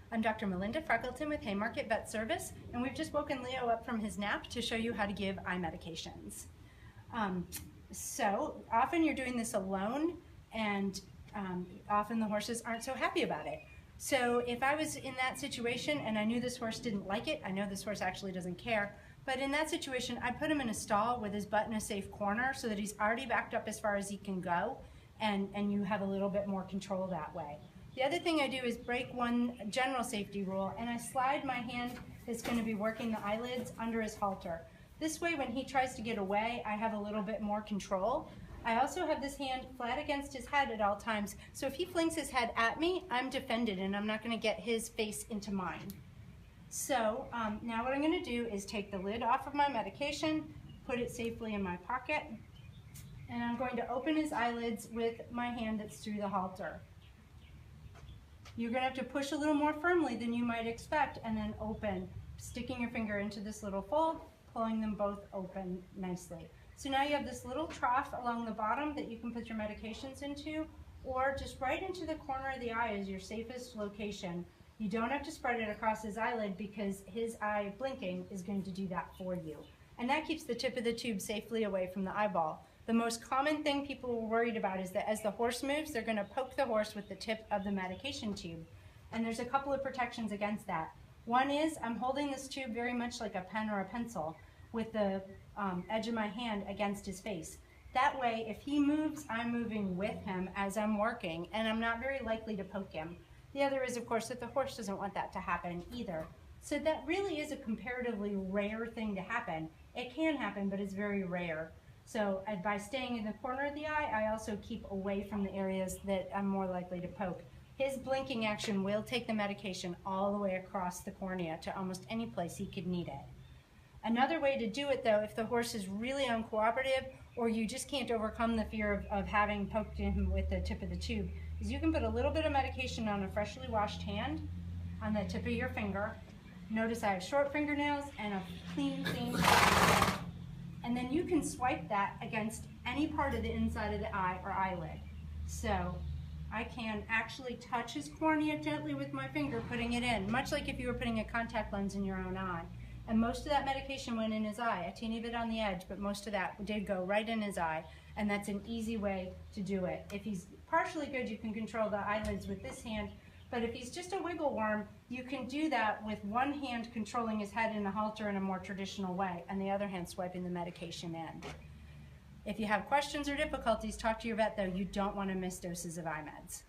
I'm Dr. Melinda Freckleton with Haymarket Vet Service, and we've just woken Leo up from his nap to show you how to give eye medications. So often you're doing this alone, and often the horses aren't so happy about it. So if I was in that situation and I knew this horse didn't like it, I know this horse actually doesn't care, but in that situation I'd put him in a stall with his butt in a safe corner so that he's already backed up as far as he can go, and you have a little bit more control that way. The other thing I do is break one general safety rule, and I slide my hand that's going to be working the eyelids under his halter. This way when he tries to get away, I have a little bit more control. I also have this hand flat against his head at all times, so if he flings his head at me, I'm defended and I'm not going to get his face into mine. So now what I'm going to do is take the lid off of my medication, put it safely in my pocket, and I'm going to open his eyelids with my hand that's through the halter. You're going to have to push a little more firmly than you might expect, and then open, sticking your finger into this little fold, pulling them both open nicely. So now you have this little trough along the bottom that you can put your medications into, or just right into the corner of the eye is your safest location. You don't have to spread it across his eyelid because his eye blinking is going to do that for you. And that keeps the tip of the tube safely away from the eyeball. The most common thing people are worried about is that as the horse moves, they're going to poke the horse with the tip of the medication tube. And there's a couple of protections against that. One is I'm holding this tube very much like a pen or a pencil with the edge of my hand against his face. That way, if he moves, I'm moving with him as I'm working, and I'm not very likely to poke him. The other is, of course, that the horse doesn't want that to happen either. So that really is a comparatively rare thing to happen. It can happen, but it's very rare. So by staying in the corner of the eye, I also keep away from the areas that I'm more likely to poke. His blinking action will take the medication all the way across the cornea to almost any place he could need it. Another way to do it, though, if the horse is really uncooperative or you just can't overcome the fear of having poked him with the tip of the tube, is you can put a little bit of medication on a freshly washed hand on the tip of your finger. Notice I have short fingernails and a clean finger. And then you can swipe that against any part of the inside of the eye or eyelid. So I can actually touch his cornea gently with my finger, putting it in, much like if you were putting a contact lens in your own eye. And most of that medication went in his eye, a teeny bit on the edge, but most of that did go right in his eye, and that's an easy way to do it. If he's partially good, you can control the eyelids with this hand, but if he's just a wiggle worm, you can do that with one hand controlling his head in a halter in a more traditional way, and the other hand swiping the medication in. If you have questions or difficulties, talk to your vet, though. You don't want to miss doses of eye meds.